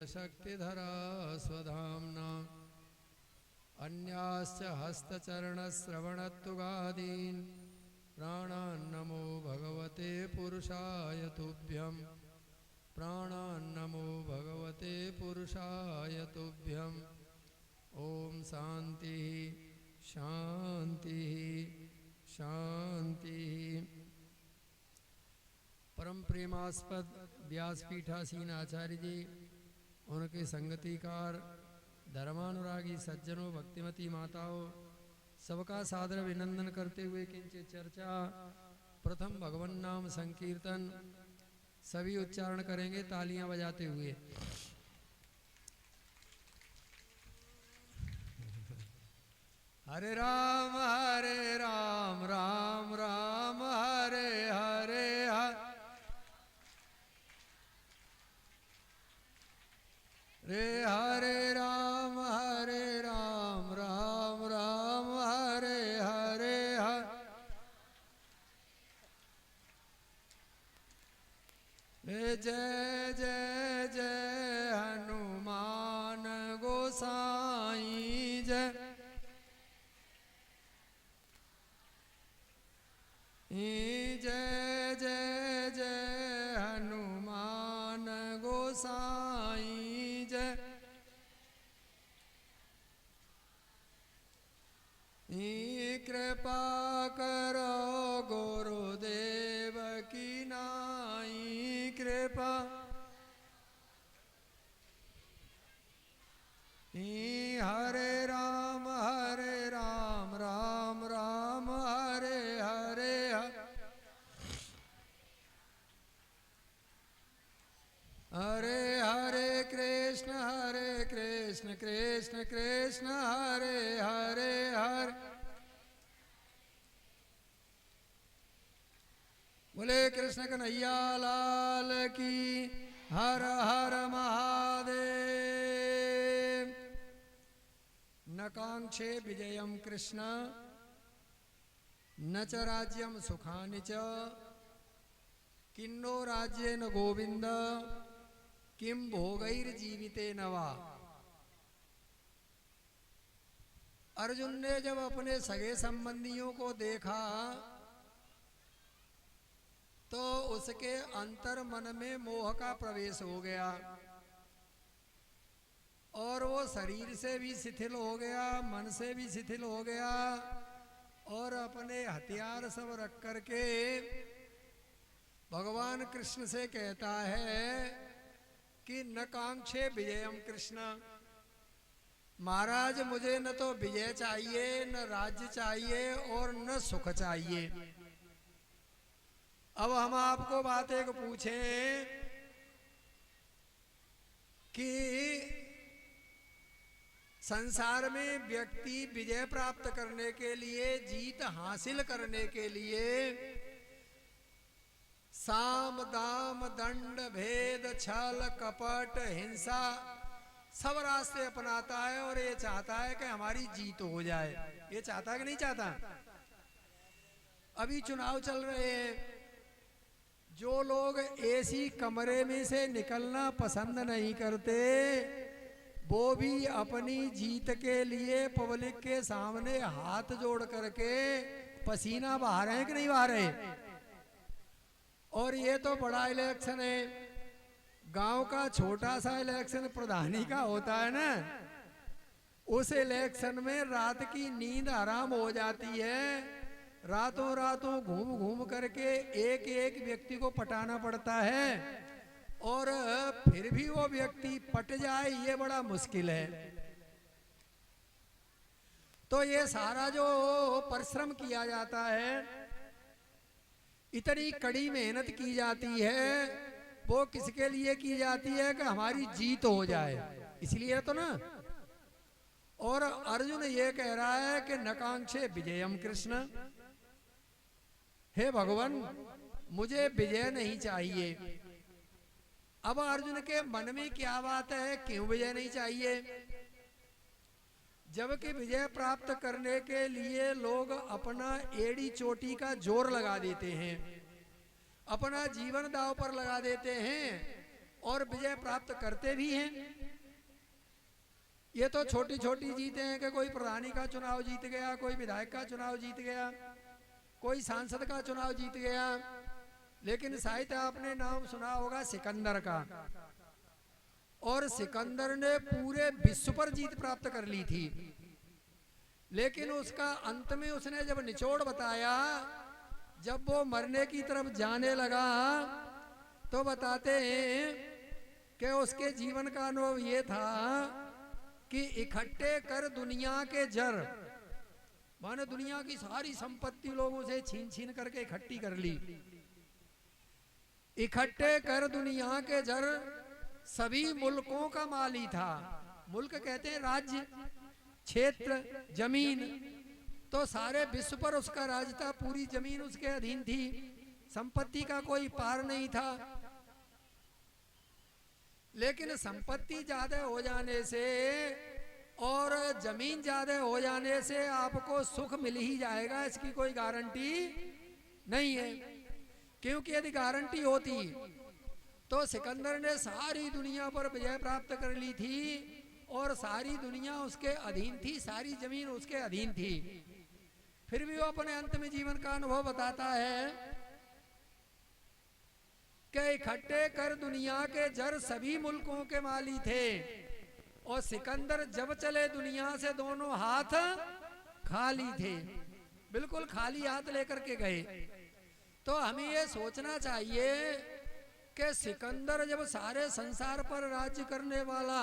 शक्तिधरा स्वधाम्ना अन्याश्च हस्तचरणश्रवणत्वगादीन् प्राणान्नमो भगवते पुरुषाय तुभ्यं प्राणान्नमो भगवते पुरुषाय तुभ्यं। ओम शांति शांति शांति। परम प्रेमास्पद व्यासपीठासीन आचार्य जी, उनके संगतिकार धर्मानुरागी सज्जनों, भक्तिमती माताओं, सबका सादर अभिनंदन करते हुए किंचित चर्चा। प्रथम भगवान नाम संकीर्तन सभी उच्चारण करेंगे तालियां बजाते हुए। हरे राम राम राम हरे हरे हरे राम राम राम हरे हरे जय जय जय हनुमान गोसाई जय। जय जय जय हनुमान गोसाई जय। कृपा करो गुरुदेव की नाई कृपा। हरे राम राम राम हरे हरे हरे हरे कृष्ण कृष्ण कृष्ण हरे हरे हरे। बोले कृष्ण कन्हैया लाल की। हर हर महादेव। न कांक्षे विजयम कृष्ण न च राज्यम सुखानि च किन्नो राज्येन गोविंद किम भोगैर्जीवितेन वा। अर्जुन ने जब अपने सगे संबंधियों को देखा तो उसके अंतर मन में मोह का प्रवेश हो गया और वो शरीर से भी शिथिल हो गया, मन से भी शिथिल हो गया और अपने हथियार सब रख करके भगवान कृष्ण से कहता है कि न कांक्षे विजयम कृष्ण। महाराज मुझे न तो विजय चाहिए, न राज्य चाहिए और न सुख चाहिए। अब हम आपको बात एक पूछें कि संसार में व्यक्ति विजय प्राप्त करने के लिए, जीत हासिल करने के लिए साम दाम दंड भेद छल कपट हिंसा सब रास्ते अपनाता है और ये चाहता है कि हमारी जीत हो जाए। ये चाहता है कि नहीं चाहता? अभी चुनाव चल रहे हैं, जो लोग एसी कमरे में से निकलना पसंद नहीं करते वो भी अपनी जीत के लिए पब्लिक के सामने हाथ जोड़ करके पसीना बहा रहे हैं कि नहीं बहा रहे? और ये तो बड़ा इलेक्शन है, गांव का छोटा सा इलेक्शन प्रधानी का होता है ना, उस इलेक्शन में रात की नींद हराम हो जाती है। रातों रातों घूम घूम करके एक एक व्यक्ति को पटाना पड़ता है और फिर भी वो व्यक्ति पट जाए ये बड़ा मुश्किल है। तो ये सारा जो परिश्रम किया जाता है, इतनी कड़ी मेहनत की जाती है, वो किसके लिए की जाती है कि हमारी जीत हो जाए, इसलिए तो ना। और अर्जुन ये कह रहा है कि नकांक्षे विजयम कृष्ण। हे भगवान मुझे विजय नहीं चाहिए। अब अर्जुन के मन में क्या बात है, क्यों विजय नहीं चाहिए? जबकि विजय प्राप्त करने के लिए लोग अपना एड़ी चोटी का जोर लगा देते हैं, अपना जीवन दांव पर लगा देते हैं और विजय प्राप्त करते भी हैं। ये तो छोटी छोटी जीतें हैं कि कोई प्रधानी का चुनाव जीत गया, कोई विधायक का चुनाव जीत गया, कोई सांसद का चुनाव जीत गया। लेकिन साहित्य आपने नाम सुना होगा सिकंदर का, और सिकंदर ने पूरे विश्व पर जीत प्राप्त कर ली थी। लेकिन उसका अंत में उसने जब निचोड़ बताया, जब वो मरने की तरफ जाने लगा, तो बताते हैं कि उसके जीवन का अनुभव ये था कि इकट्ठे कर दुनिया के जर, माने दुनिया की सारी संपत्ति लोगों से छीन छीन करके इकट्ठी कर ली। इकट्ठे कर दुनिया के जर, सभी मुल्कों का माली था। मुल्क कहते हैं राज्य, क्षेत्र, जमीन। तो सारे विश्व पर उसका राज था, पूरी जमीन उसके अधीन थी, संपत्ति का कोई पार नहीं था। लेकिन संपत्ति ज्यादा हो जाने से और जमीन ज्यादा हो जाने से आपको सुख मिल ही जाएगा, इसकी कोई गारंटी नहीं है। क्योंकि यदि गारंटी होती तो सिकंदर ने सारी दुनिया पर विजय प्राप्त कर ली थी और सारी दुनिया उसके अधीन थी, सारी जमीन उसके अधीन थी। फिर भी वो अपने अंत में जीवन का अनुभव बताता है कि इकट्ठे कर दुनिया के जर सभी मुल्कों के माली थे, और सिकंदर जब चले दुनिया से दोनों हाथ खाली थे, बिल्कुल खाली हाथ लेकर के गए। तो हमें ये सोचना चाहिए कि सिकंदर जब सारे संसार पर राज्य करने वाला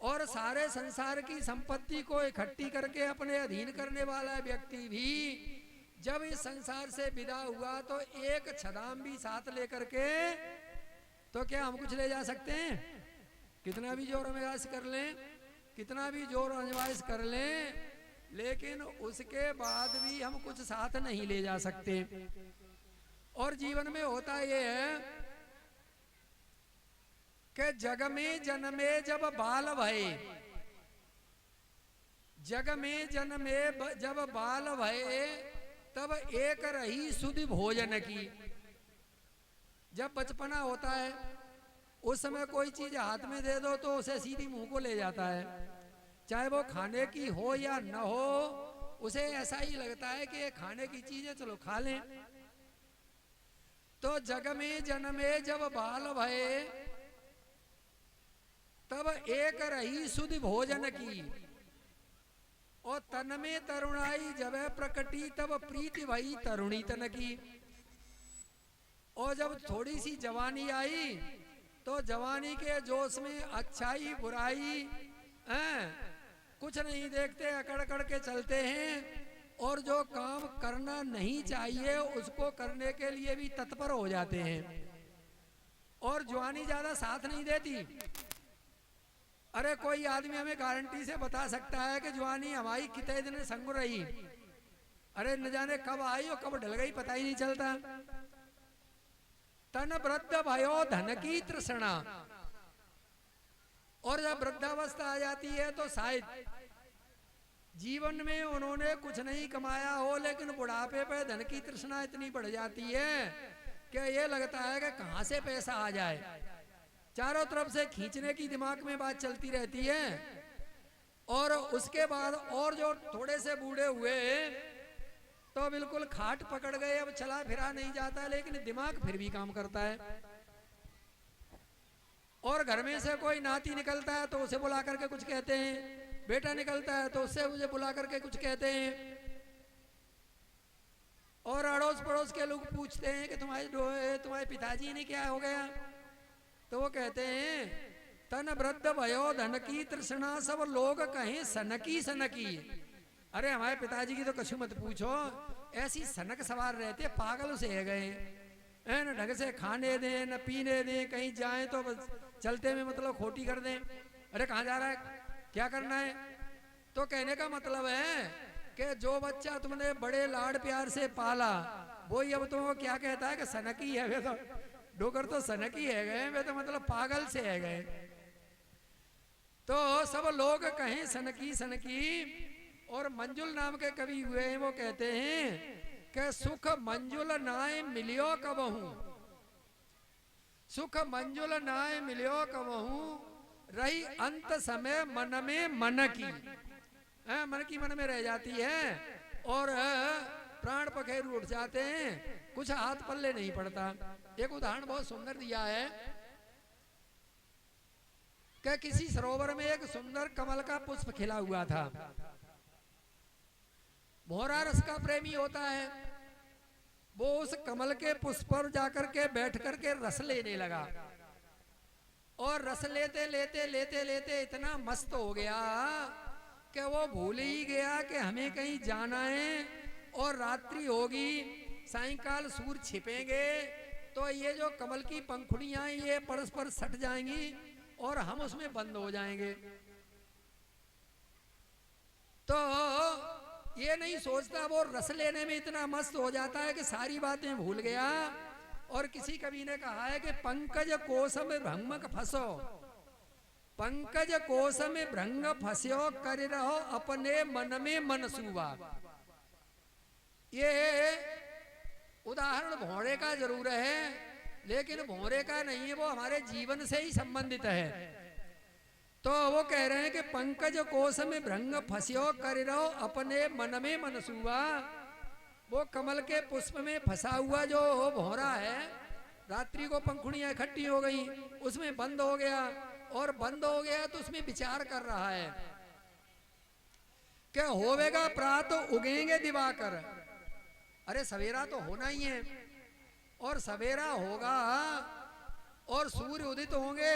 और सारे संसार की संपत्ति को इकट्ठी करके अपने अधीन करने वाला व्यक्ति भी जब इस संसार से विदा हुआ, तो एक छदाम भी साथ लेकर के, तो क्या हम कुछ ले जा सकते हैं? कितना भी जोर अजमाइश कर लें, कितना भी जोर अजमाइश कर लें, लेकिन उसके बाद भी हम कुछ साथ नहीं ले जा सकते। और जीवन में होता ये है कि जग में जन्मे जब बाल भये, जग में जन्मे जब बाल भये, तब एक रही सुधि भोजन की। जब बचपना होता है उस समय कोई चीज हाथ में दे दो तो उसे सीधी मुंह को ले जाता है, चाहे वो खाने की हो या न हो, उसे ऐसा ही लगता है कि ये खाने की चीज है, चलो खा लें। तो जग में जन्मे जब बाल भये, तब एक रही सुधि भोजन की, और तन में तरुणाई जब प्रकटी, तब प्रीति भई तरुणी तन की। और जब थोड़ी सी जवानी आई तो जवानी के जोश में अच्छाई बुराई कुछ नहीं देखते, अकड़ अकड़ के चलते हैं, और जो काम करना नहीं चाहिए उसको करने के लिए भी तत्पर हो जाते हैं। और जवानी ज्यादा साथ नहीं देती। अरे कोई आदमी हमें गारंटी से बता सकता है कि जवानी हमारी कितने दिन संग रही, अरे न जाने कब आई और कब ढल गई, पता ही नहीं चलता। तन वृद्ध भयो धन की तृष्णा, और जब वृद्धावस्था आ जाती है तो शायद जीवन में उन्होंने कुछ नहीं कमाया हो, लेकिन बुढ़ापे पे धन की तृष्णा इतनी बढ़ जाती है कि ये लगता है कि कहां से पैसा आ जाए। चारों तरफ से खींचने की दिमाग में बात चलती रहती है। और उसके बाद और जो थोड़े से बूढ़े हुए तो बिल्कुल खाट पकड़ गए, अब चला फिरा नहीं जाता, लेकिन दिमाग फिर भी काम करता है। और घर में से कोई नाती निकलता है तो उसे बुला करके कुछ कहते हैं, बेटा निकलता है तो उससे मुझे बुला करके कुछ कहते हैं। और अड़ोस पड़ोस के लोग पूछते हैं कि तुम्हारे पिताजी ने क्या हो गया, तो वो कहते हैं तन वृद्ध भयो धन की तृष्णा, सब लोग कहें सनकी सनकी। अरे हमारे पिताजी की तो कछु मत पूछो, ऐसी सनक सवार रहते, पागल से है गए, न ढंग से खाने दें न पीने दें, कहीं जाएं तो चलते में मतलब खोटी कर दें। अरे कहाँ जा रहा है, क्या करना है? तो कहने का मतलब है कि जो बच्चा तुमने बड़े लाड प्यार से पाला वही अब तुमको क्या कहता है कि सनकी है। वे तो डोकर तो सनकी है गए, वे तो मतलब पागल से है गए। तो सब लोग कहें सनकी सनकी। और मंजुल नाम के कवि हुए हैं, वो कहते हैं कि सुख मंजुल नाय मिलियो कबहू, सुख मंजुल नाय मिलियो कबहू, रही अंत समय मन में मन की। मन की मन में रह जाती है और प्राण पखेरु उठ जाते हैं, कुछ हाथ पल्ले नहीं पड़ता। एक उदाहरण बहुत सुंदर दिया है कि किसी सरोवर में एक सुंदर कमल का पुष्प खिला हुआ था। भौरा रस का प्रेमी होता है, वो उस कमल के पुष्प पर जाकर के बैठ करके रस लेने लगा और रस लेते लेते लेते लेते इतना मस्त हो गया कि वो भूल ही गया कि हमें कहीं जाना है और रात्रि होगी, सायंकाल सूर्य छिपेंगे तो ये जो कमल की पंखुड़ियां ये परस्पर सट जाएंगी और हम उसमें बंद हो जाएंगे। तो ये नहीं सोचता, वो रस लेने में इतना मस्त हो जाता है कि सारी बातें भूल गया। और किसी कवि ने कहा है कि पंकज कोश में भ्रंग फंसो, पंकज कोश में भ्रंग फंसो, कर रहो अपने मन में मनसूबा। ये उदाहरण भौरे का जरूर है, लेकिन भौरे का नहीं है, वो हमारे जीवन से ही संबंधित है। तो वो कह रहे हैं कि पंकज कोश में भ्रंग फंस्यो, कर रहो अपने मन में मनसूबा। वो कमल के पुष्प में फंसा हुआ जो भौरा है, रात्रि को पंखुड़ियां इकट्ठी हो गई, उसमें बंद हो गया और बंद हो गया तो उसमें विचार कर रहा है कि होवेगा प्रात उगेंगे दिवाकर। अरे सवेरा तो होना ही है और सवेरा होगा और सूर्य उदित होंगे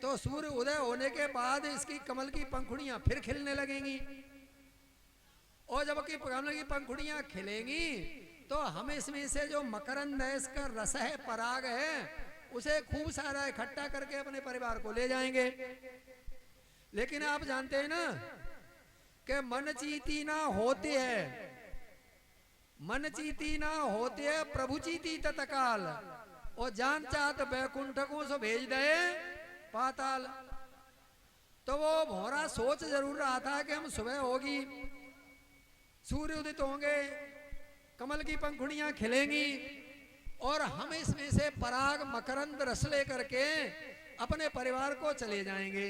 तो सूर्य उदय होने के बाद इसकी कमल की पंखुड़ियां फिर खिलने लगेंगी और जब की कमल की पंखुड़ियां खिलेंगी तो हम इसमें से जो मकरंद है, इसका रस है, पराग है, उसे खूब सारा इकट्ठा करके अपने परिवार को ले जाएंगे। लेकिन आप जानते हैं ना कि मन चीती ना होते है, मन चीती ना होते है, प्रभु चीती तत्काल। और जान चाहत बैकुंठ को सो भेज दे पाताल। तो वो भौरा सोच जरूर रहा था कि हम सुबह होगी, सूर्य उदित होंगे, कमल की पंखुड़ियां खिलेंगी और हम इसमें से पराग मकरंद रस ले करके अपने परिवार को चले जाएंगे।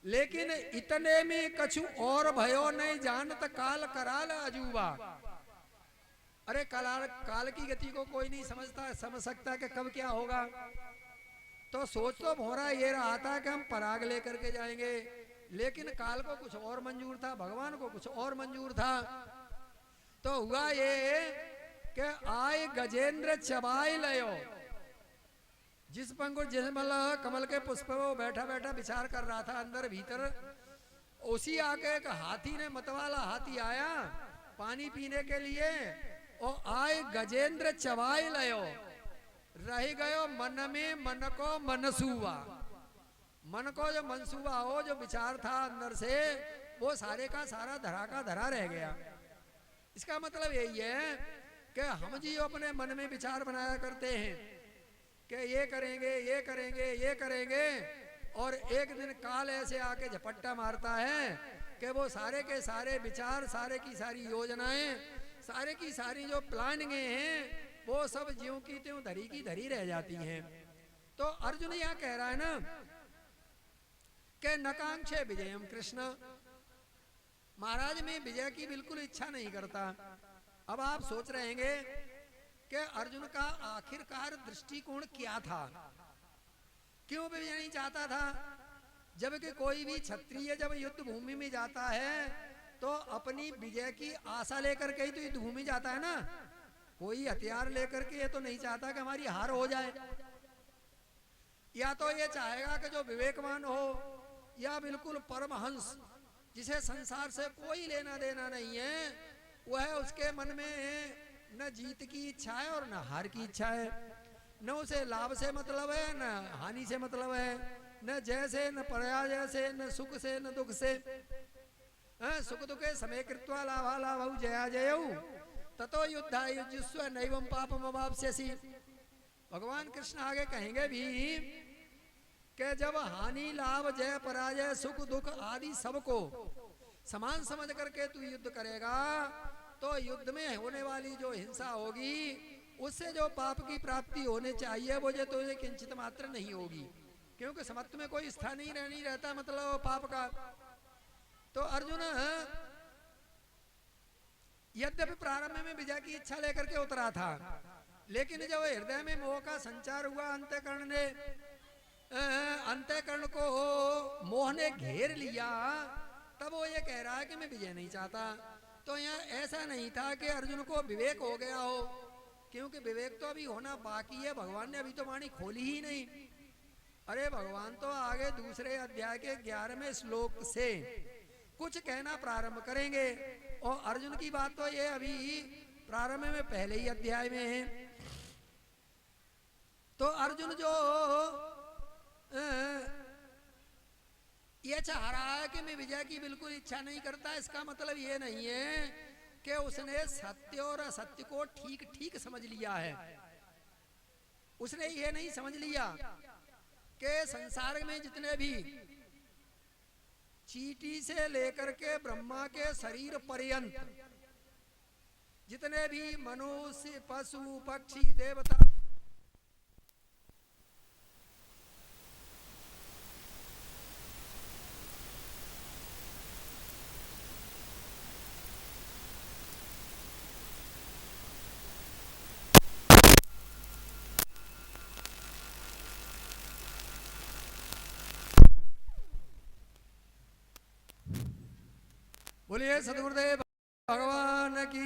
लेकिन इतने में कछु और भयो नहीं जानत, काल कराल अजूबा। अरे काल की गति को कोई नहीं समझ सकता कि कब क्या होगा। तो सोच तो भौरा ये रहा था कि हम पराग लेकर के जाएंगे, लेकिन काल को कुछ और मंजूर था, भगवान को कुछ और मंजूर था। तो हुआ ये कि आए गजेंद्र चबाई लयो। जिस कमल के पुष्प वो बैठा बैठा विचार कर रहा था अंदर भीतर, उसी आके एक हाथी ने, मतवाला हाथी आया पानी पीने के लिए और आए गजेंद्र चबाई लयो। रह गयो मन में मन को मनसूबा। मन को जो मनसूबा हो, जो विचार था अंदर से, वो सारे का सारा धरा का धरा रह गया। इसका मतलब यही है कि हम जी अपने मन में विचार बनाया करते हैं कि ये करेंगे, ये करेंगे, ये करेंगे, और एक दिन काल ऐसे आके झपट्टा मारता है कि वो सारे के सारे विचार, सारे की सारी योजनाएं, सारे की सारी जो प्लानिंगें हैं, वो सब ज्यों की त्यों धरी की धरी रह जाती हैं। तो अर्जुन यह कह रहा है ना कि नकांक्षे विजयम कृष्ण। महाराज में विजय की बिल्कुल इच्छा नहीं करता। अब आप सोच रहे होंगे कि अर्जुन का आखिरकार दृष्टिकोण क्या था, क्यों विजय नहीं चाहता था। जबकि कोई भी क्षत्रिय जब युद्ध भूमि में जाता है तो अपनी विजय की आशा लेकर के ही तो युद्ध भूमि जाता है ना। कोई हथियार लेकर के ये तो नहीं चाहता कि हमारी हार हो जाए। या तो ये चाहेगा कि जो विवेकवान हो या बिल्कुल परमहंस, जिसे संसार से कोई लेना देना नहीं है, वह उसके मन में न जीत की इच्छा है और न हार की इच्छा है। न उसे लाभ से मतलब है, न हानि से मतलब है, न जय से, न पराजय से, न सुख से, न दुख से। सुख दुखे समय कृत्वा लाभा लाभौ जया जयौ ततो युद्धा युज्यस्व नैवं पापम अवाप्स्यसि। भगवान कृष्ण आगे कहेंगे भी कि जब हानि लाभ जय पराजय सुख दुख आदि सबको समान समझ करके तू युद्ध करेगा तो युद्ध में होने वाली जो हिंसा होगी उससे जो पाप की प्राप्ति होने चाहिए वो जो तो ये किंचित मात्र नहीं होगी, क्योंकि समत्व में कोई स्थान ही नहीं रहता मतलब पाप का। तो अर्जुन यद्यपि प्रारंभ में विजय की इच्छा लेकर के उतरा था, लेकिन जब हृदय में मोह का संचार हुआ, अंतःकरण को मोह ने घेर लिया, तब वो ये कह रहा है कि मैं विजय नहीं चाहता। तो यहाँ ऐसा नहीं था कि अर्जुन को विवेक हो गया हो, क्योंकि विवेक तो अभी होना बाकी है। भगवान ने अभी तो वाणी खोली ही नहीं। अरे भगवान तो आगे दूसरे अध्याय के 11वें श्लोक से कुछ कहना प्रारंभ करेंगे, और अर्जुन की बात तो ये अभी प्रारंभ में पहले ही अध्याय में है। तो अर्जुन जो ये चाह रहा है कि मैं विजय की बिल्कुल इच्छा नहीं करता, इसका मतलब ये नहीं है कि उसने सत्य और असत्य को ठीक ठीक समझ लिया है। उसने ये नहीं समझ लिया कि संसार में जितने भी चींटी से लेकर के ब्रह्मा के शरीर पर्यंत जितने भी मनुष्य, पशु, पक्षी, देवता, बोलिए सदगुरुदेव भगवान की।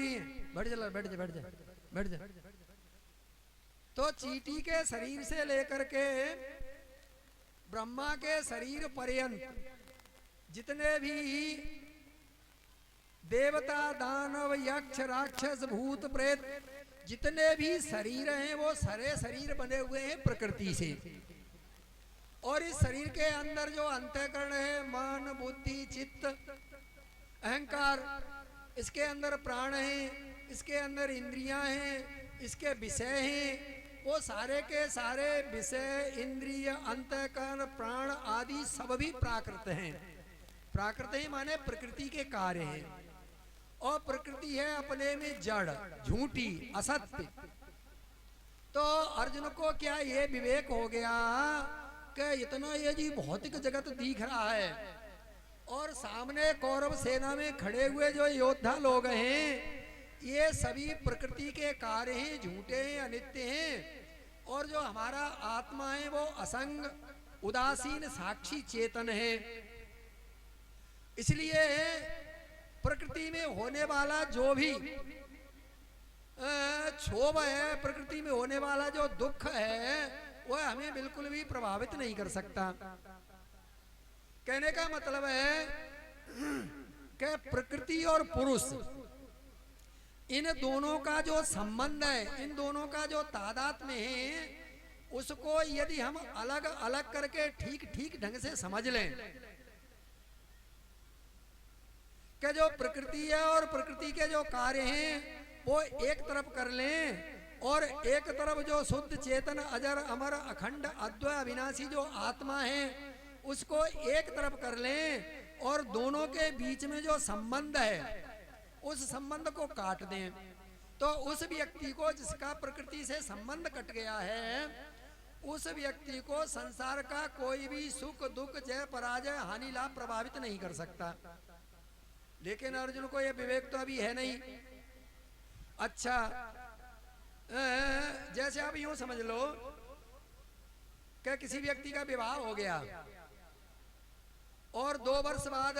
बैठ जा बैठ जा बैठ जा बैठ जा। तो चींटी के शरीर से लेकर के ब्रह्मा के शरीर पर्यंत जितने भी देवता, दानव, यक्ष, राक्षस, भूत, प्रेत जितने भी शरीर हैं वो सारे शरीर बने हुए हैं प्रकृति से। और इस शरीर के अंदर जो अंतःकरण है, मन, बुद्धि, चित्त, अहंकार, इसके अंदर प्राण है, इसके अंदर इंद्रियां हैं, इसके विषय हैं। वो सारे के सारे विषय, इंद्रिय, अंतःकरण, प्राण आदि सब भी प्राकृत हैं। प्राकृत ही माने प्रकृति के कार्य हैं, और प्रकृति है अपने में जड़, झूठी, असत्य। तो अर्जुन को क्या ये विवेक हो गया कि इतना ये जी भौतिक जगत दिख रहा है, और सामने कौरव सेना में खड़े हुए जो योद्धा लोग हैं ये सभी प्रकृति के कार्य हैं, झूठे हैं, अनित्य हैं। और जो हमारा आत्मा है वो असंग, उदासीन, साक्षी, चेतन है। इसलिए प्रकृति में होने वाला जो भी क्षोभ है, प्रकृति में होने वाला जो दुख है, वह हमें बिल्कुल भी प्रभावित नहीं कर सकता। कहने का मतलब है कि प्रकृति और पुरुष, इन दोनों का जो संबंध है, इन दोनों का जो तादात्म्य है, उसको यदि हम अलग अलग करके ठीक ठीक ढंग से समझ लें कि जो प्रकृति है और प्रकृति के जो कार्य हैं वो एक तरफ कर लें, और एक तरफ जो शुद्ध चेतन अजर अमर अखंड अद्वय अविनाशी जो आत्मा है उसको एक तरफ कर लें, और दोनों के बीच में जो संबंध है उस संबंध को काट दें, तो उस व्यक्ति को जिसका प्रकृति से संबंध कट गया है, उस व्यक्ति को संसार का कोई भी सुख, दुख, जय, पराजय, हानि, लाभ प्रभावित नहीं कर सकता। लेकिन अर्जुन को यह विवेक तो अभी है नहीं। अच्छा, जैसे आप यूं समझ लो कि किसी व्यक्ति का विवाह हो गया और 2 वर्ष बाद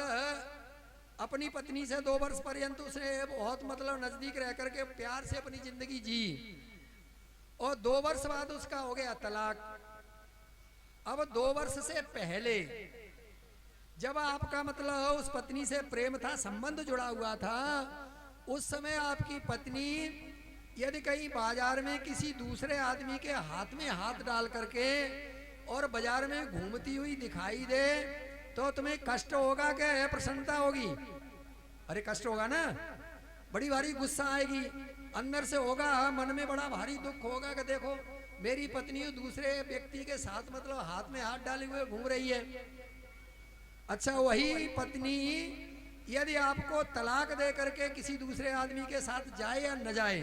अपनी पत्नी से 2 वर्ष पर्यंत उसने बहुत मतलब नजदीक रह करके प्यार से अपनी जिंदगी जी, और 2 वर्ष बाद उसका हो गया तलाक। अब 2 वर्ष से पहले जब आपका मतलब उस पत्नी से प्रेम था, संबंध जुड़ा हुआ था, उस समय आपकी पत्नी यदि कहीं बाजार में किसी दूसरे आदमी के हाथ में हाथ डाल करके और बाजार में घूमती हुई दिखाई दे, तो तुम्हें कष्ट होगा कि प्रसन्नता होगी? अरे कष्ट होगा ना, बड़ी भारी गुस्सा आएगी, अंदर से होगा, मन में बड़ा भारी दुख होगा कि देखो मेरी पत्नी दूसरे व्यक्ति के साथ मतलब हाथ में हाथ डाले हुए घूम रही है। अच्छा, वही पत्नी यदि आपको तलाक दे करके किसी दूसरे आदमी के साथ जाए या न जाए,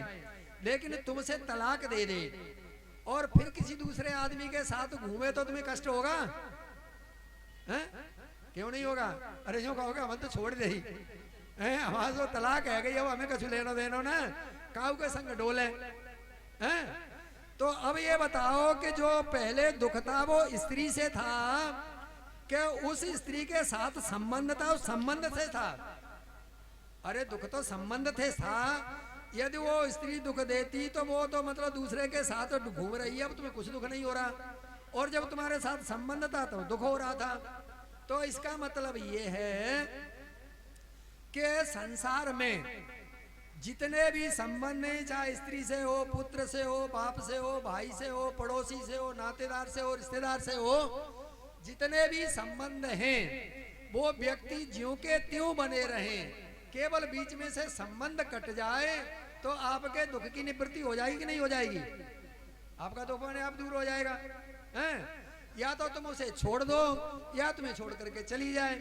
लेकिन तुमसे तलाक दे दे और फिर किसी दूसरे आदमी के साथ घूमे तो तुम्हें कष्ट होगा? हैं? क्यों नहीं होगा? अरे जो कहोगे हम तो छोड़ दे ही, हमारा जो तलाक है गई, अब हमें कछु लेना देना ना, काऊ के संग डोले हैं। तो अब ये बताओ कि जो पहले दुख था वो स्त्री से था कि उस स्त्री के साथ संबंध था, उस संबंध से था? अरे दुख तो संबंध थे था। यदि वो स्त्री दुख देती तो वो तो मतलब दूसरे के साथ घूम रही है, अब तुम्हें कुछ दुख नहीं हो रहा, और जब तुम्हारे साथ संबंध था तो दुख हो रहा था। तो इसका मतलब ये है कि संसार में जितने भी संबंध हैं, चाहे स्त्री से हो, पुत्र से हो, बाप से हो, भाई से हो, पड़ोसी से हो, नातेदार से हो, रिश्तेदार से हो, जितने भी संबंध हैं वो व्यक्ति ज्यों के त्यों बने रहें। केवल बीच में से संबंध कट जाए तो आपके दुख की निवृत्ति हो जाएगी कि नहीं हो जाएगी? आपका दुख अपने आप दूर हो जाएगा, हैं? या तो तुम उसे छोड़ दो या तुम्हें छोड़ करके चली जाए,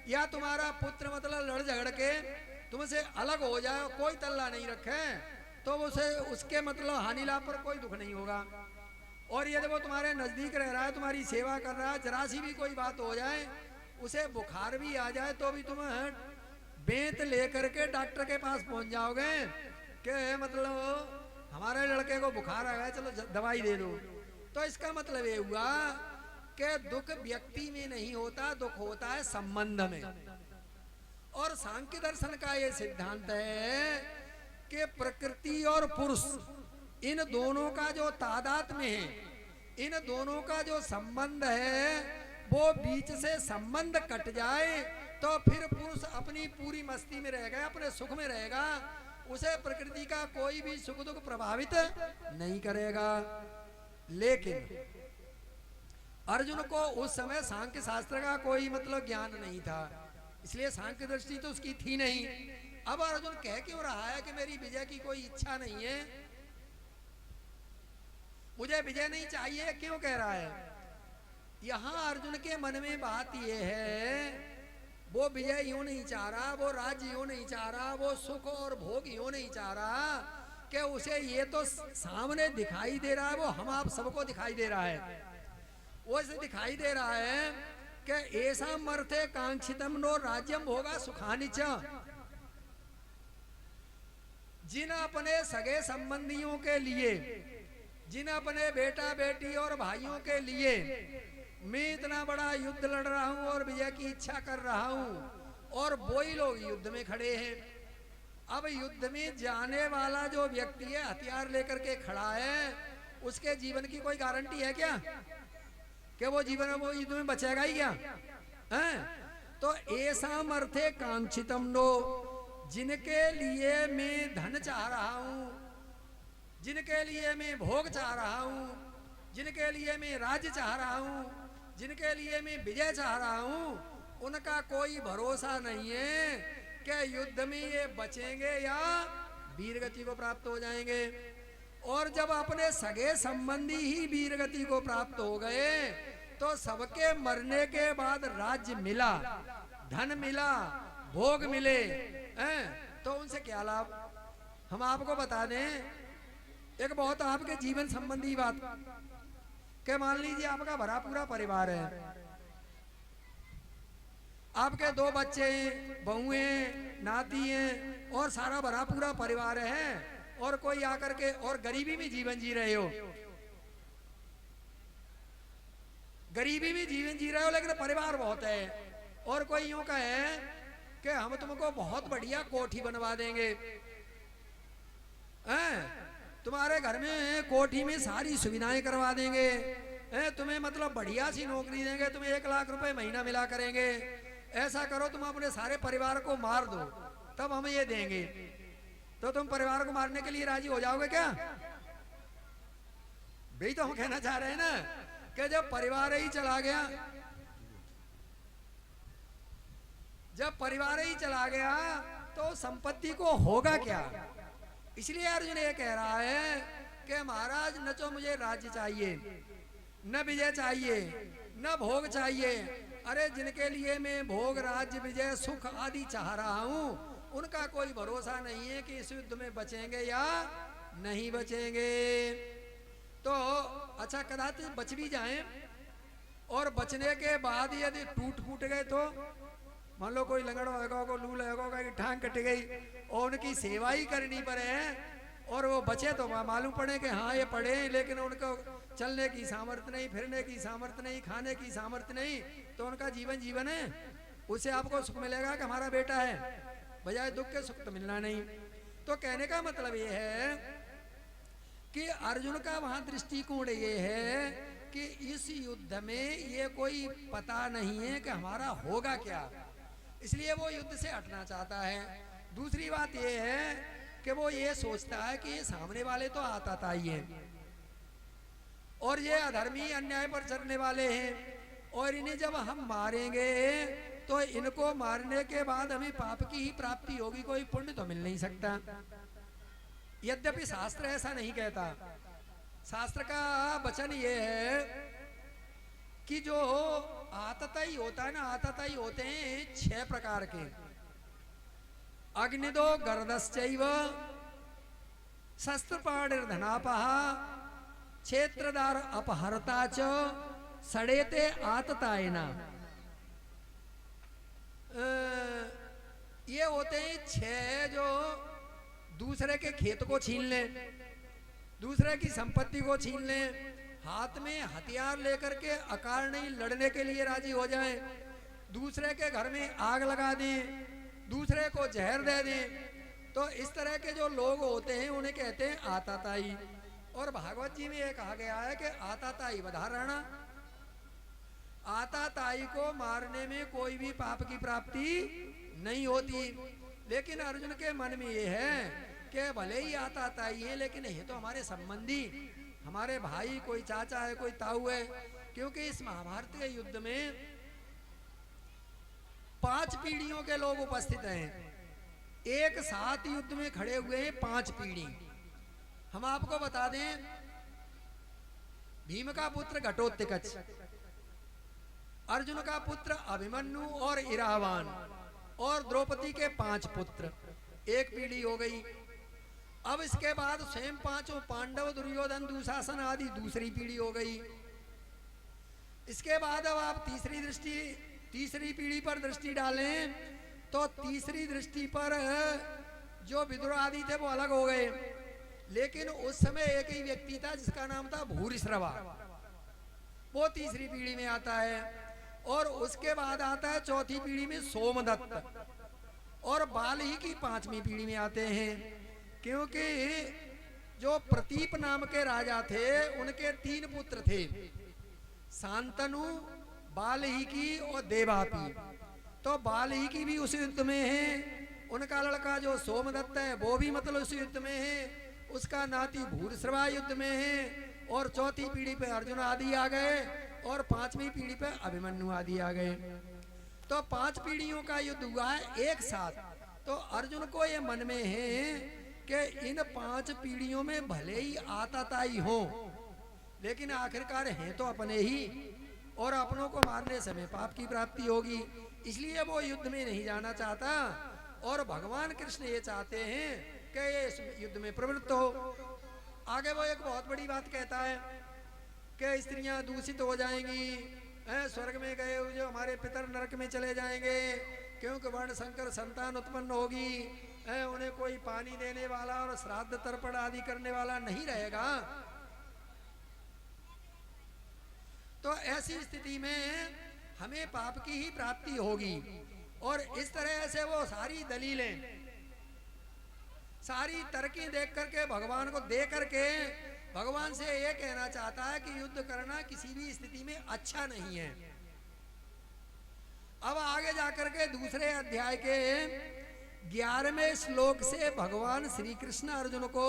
या तुम्हारा पुत्र मतलब लड़ झगड़ के तुमसे अलग हो जाए, कोई तल्ला नहीं रखे तो उसे उसके मतलब हानि लाभ पर कोई दुख नहीं होगा। और यदि वो तुम्हारे नजदीक रह रहा है, तुम्हारी सेवा कर रहा है, जरा सी भी कोई बात हो जाए, उसे बुखार भी आ जाए तो भी तुम बेंत लेकर के डॉक्टर के पास पहुंच जाओगे कि मतलब हमारे लड़के को बुखार आ गया, चलो दवाई दे दो। तो इसका मतलब ये हुआ कि दुख व्यक्ति में नहीं होता, दुख होता है संबंध में। और सांख्य दर्शन का ये सिद्धांत है कि प्रकृति और पुरुष, इन दोनों का जो तादात्म्य है, इन दोनों का जो संबंध है, वो बीच से संबंध कट जाए तो फिर पुरुष अपनी पूरी मस्ती में रहेगा, अपने सुख में रहेगा, उसे प्रकृति का कोई भी सुख दुख प्रभावित नहीं करेगा। लेकिन अर्जुन को उस समय सांख्य शास्त्र का कोई मतलब ज्ञान नहीं था, इसलिए सांख्य दृष्टि तो उसकी थी नहीं। अब अर्जुन कह क्यों रहा है कि मेरी विजय की कोई इच्छा नहीं है, मुझे विजय नहीं चाहिए, क्यों कह रहा है? यहां अर्जुन के मन में बात यह है, वो विजय यूं नहीं चाह रहा, वो राज्य यूं नहीं चाह रहा, वो सुख और भोग यूं नहीं चाह रहा कि उसे ये तो सामने दिखाई दे रहा है, वो हम आप सबको दिखाई दे रहा है, वो इसे दिखाई दे रहा है कि ऐसा मर्थे कांक्षितम नो राज्यम होगा सुखानि च। जिन अपने सगे संबंधियों के लिए, जिन अपने बेटा बेटी और भाइयों के लिए मैं इतना बड़ा युद्ध लड़ रहा हूं और विजय की इच्छा कर रहा हूं, और वही लोग युद्ध में खड़े हैं। अब युद्ध में जाने वाला जो व्यक्ति है, हथियार लेकर के खड़ा है, उसके जीवन की कोई गारंटी है क्या कि वो जीवन में वो युद्ध में बचेगा ही क्या? हैं? तो ऐसा मर्थे कांक्षितम नो, जिनके लिए मैं धन चाह रहा हूं, जिनके लिए मैं भोग चाह रहा हूं, जिनके लिए मैं राज्य चाह रहा हूं, जिनके लिए मैं विजय चाह रहा हूं, उनका कोई भरोसा नहीं है कि युद्ध में ये बचेंगे या वीरगति को प्राप्त हो जाएंगे। और जब अपने सगे संबंधी ही वीरगति को प्राप्त हो गए तो सबके मरने के बाद राज्य मिला, धन मिला, भोग मिले, तो उनसे क्या लाभ? हम आपको बता दें एक बहुत आपके जीवन संबंधी बात, कि मान लीजिए आपका भरा पूरा परिवार है, आपके 2 बच्चे, बहुएं, नाती हैं, और सारा भरा पूरा परिवार है, और कोई आकर के और गरीबी में जीवन जी रहे हो, गरीबी में जीवन जी रहे हो, लेकिन परिवार बहुत है, और कोई यूं कहे कि हम तुमको बहुत बढ़िया कोठी बनवा देंगे, तुम्हारे घर में कोठी में सारी सुविधाएं करवा देंगे, तुम्हें मतलब बढ़िया सी नौकरी देंगे, तुम्हें 1 लाख रुपए महीना मिला करेंगे, ऐसा करो तुम अपने सारे परिवार को मार दो तब हम ये देंगे। तो तुम परिवार को मारने के लिए राजी हो जाओगे क्या? भाई तो हम कहना चाह रहे हैं ना कि जब परिवार ही चला गया, जब परिवार ही चला गया तो संपत्ति को होगा क्या? इसलिए अर्जुन ये कह रहा है कि महाराज न तो मुझे राज्य चाहिए, न विजय चाहिए, न भोग चाहिए। अरे जिनके लिए मैं भोग, राज्य, विजय, सुख आदि चाह रहा हूं, उनका कोई भरोसा नहीं है कि इस युद्ध में बचेंगे या नहीं बचेंगे। तो अच्छा कदाचित बच भी जाएं और बचने के बाद यदि टूट फूट गए तो मान लो कोई लंगड़ होगा, को लू लगेगा कि टांग कट गई और उनकी सेवा ही करनी पड़े और वो बचे तो मालूम पड़े कि हाँ ये पड़े लेकिन उनको चलने की सामर्थ्य नहीं, फिरने की सामर्थ्य नहीं, खाने की सामर्थ्य नहीं, तो उनका जीवन है। उससे आपको सुख मिलेगा कि हमारा बेटा है, बजाय दुख के सुख तो मिलना नहीं। तो कहने का मतलब ये है कि अर्जुन का वहां दृष्टिकोण ये है कि इस युद्ध में ये कोई पता नहीं है कि हमारा होगा क्या, इसलिए वो युद्ध से हटना चाहता है। दूसरी बात ये है कि वो ये सोचता है कि ये सामने वाले तो आताताई हैं और ये अधर्मी अन्याय पर चलने वाले हैं और इन्हें जब हम मारेंगे तो इनको मारने के बाद हमें पाप की ही प्राप्ति होगी, कोई पुण्य तो मिल नहीं सकता। यद्यपि शास्त्र ऐसा नहीं कहता। शास्त्र का वचन ये है कि जो आतताई होता है ना, आतताई होते हैं 6 प्रकार के। अग्निदो गर्दश्चैव शस्त्रपाणिर्धनापः क्षेत्रदार अपहरता च सड़ेते आततायना। ये होते हैं 6 जो दूसरे के खेत को छीन लें, दूसरे की संपत्ति को छीन लें, हाथ में हथियार लेकर के अकारण नहीं लड़ने के लिए राजी हो जाएं, दूसरे के घर में आग लगा दें, दूसरे को जहर दे दें। तो इस तरह के जो लोग होते हैं उन्हें कहते हैं आताताई। और भागवत जी में ये कहा गया है कि आताताई वधारणा, आताताई को मारने में कोई भी पाप की प्राप्ति नहीं होती। लेकिन अर्जुन के मन में ये है कि भले ही आताताई है लेकिन ये तो हमारे संबंधी, हमारे भाई, कोई चाचा है, कोई ताऊ है। क्योंकि इस महाभारत के युद्ध में 5 पीढ़ियों के लोग उपस्थित हैं, एक साथ युद्ध में खड़े हुए हैं 5 पीढ़ी। हम आपको बता दें, भीम का पुत्र घटोत्कच, अर्जुन का पुत्र अभिमन्यु और इरावान और द्रौपदी के 5 पुत्र, एक पीढ़ी हो गई। अब इसके बाद स्वयं 5 पांडव, दुर्योधन, दुशासन आदि दूसरी पीढ़ी हो गई। इसके बाद अब आप तीसरी पीढ़ी पर दृष्टि डालें तो तीसरी दृष्टि पर जो विदुर आदि थे वो अलग हो गए, लेकिन उस समय एक ही व्यक्ति था जिसका नाम था भूरिश्रवा, वो तीसरी पीढ़ी में आता है। और उसके बाद आता है चौथी पीढ़ी में सोमदत्त, और बाल ही की 5वीं पीढ़ी में आते हैं। क्योंकि जो प्रतीप नाम के राजा थे उनके 3 पुत्र थे, शांतनु, बाल्मीकि और देवापी। तो बाल्मीकि भी उस युद्ध में है, उनका लड़का जो सोमदत्त है वो भी मतलब उस युद्ध में है, उसका नाती भूरिश्रवा युद्ध में है, और चौथी पीढ़ी पे अर्जुन आदि आ गए और 5वीं पीढ़ी पे अभिमन्यु आदि आ गए। तो 5 पीढ़ियों का युद्ध हुआ है एक साथ। तो अर्जुन को ये मन में है कि इन 5 पीढ़ियों में भले ही आताताई हो लेकिन आखिरकार हैं तो अपने ही, और अपनों को मारने समय पाप की प्राप्ति होगी, इसलिए वो युद्ध में नहीं जाना चाहता। और भगवान कृष्ण ये चाहते हैं कि ये इस युद्ध में प्रवृत्त हो। आगे वो एक बहुत बड़ी बात कहता है कि स्त्रियां दूषित हो जाएंगी, स्वर्ग में गए हुए जो हमारे पितर नरक में चले जाएंगे, क्योंकि वर्ण संकर संतान उत्पन्न होगी, उन्हें कोई पानी देने वाला और श्राद्ध तर्पण आदि करने वाला नहीं रहेगा। तो ऐसी स्थिति में हमें पाप की ही प्राप्ति होगी। और इस तरह से वो सारी दलीलें, सारी तरकीं देख करके भगवान को दे करके भगवान से ये कहना चाहता है कि युद्ध करना किसी भी स्थिति में अच्छा नहीं है। अब आगे जाकर के दूसरे अध्याय के 11वें श्लोक से भगवान श्री कृष्ण अर्जुन को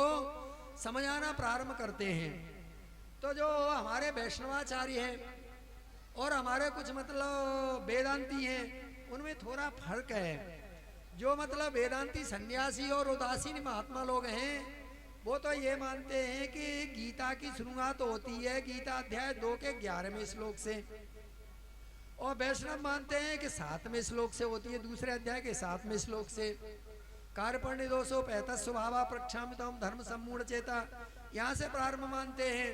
समझाना प्रारंभ करते हैं। तो जो हमारे वैष्णवाचार्य हैं और हमारे कुछ मतलब वेदांती हैं, उनमें थोड़ा फर्क है। जो मतलब वेदांती सन्यासी और उदासीन महात्मा लोग हैं वो तो ये मानते हैं कि गीता की शुरुआत होती है गीता अध्याय 2 के 11वें श्लोक से, और वैष्णव मानते हैं कि 7वें श्लोक से होती है, दूसरे अध्याय के 7वें श्लोक से। कार्पण्य 265 स्वभावा प्रक्षामितम धर्म सम्मूढ़ चेता, यहाँ से प्रारंभ मानते हैं।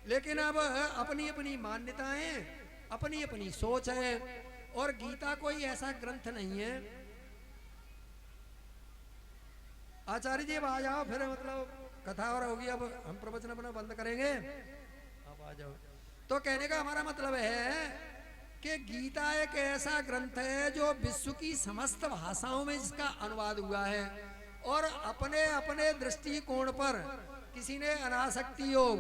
लेकिन अब अपनी अपनी मान्यताएं, अपनी अपनी सोच है। और गीता कोई ऐसा ग्रंथ नहीं है। आचार्य जी अब आ जाओ, फिर मतलब कथा और होगी, अब हम प्रवचन अपना बंद करेंगे, अब आ जाओ। तो कहने का हमारा मतलब है कि गीता एक ऐसा ग्रंथ है जो विश्व की समस्त भाषाओं में जिसका अनुवाद हुआ है, और अपने अपने दृष्टिकोण पर किसी ने अनासक्ति योग,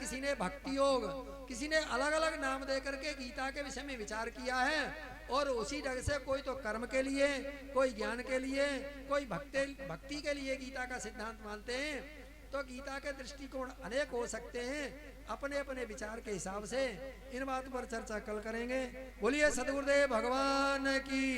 किसी ने भक्ति योग, किसी ने अलग अलग नाम दे करके गीता के विषय में विचार किया है। और उसी ढंग से कोई तो कर्म के लिए, कोई ज्ञान के लिए, कोई भक्ति के लिए गीता का सिद्धांत मानते हैं। तो गीता के दृष्टिकोण अनेक हो सकते हैं, अपने अपने विचार के हिसाब से। इन बात पर चर्चा कल करेंगे। बोलिए सद्गुरुदेव भगवान की।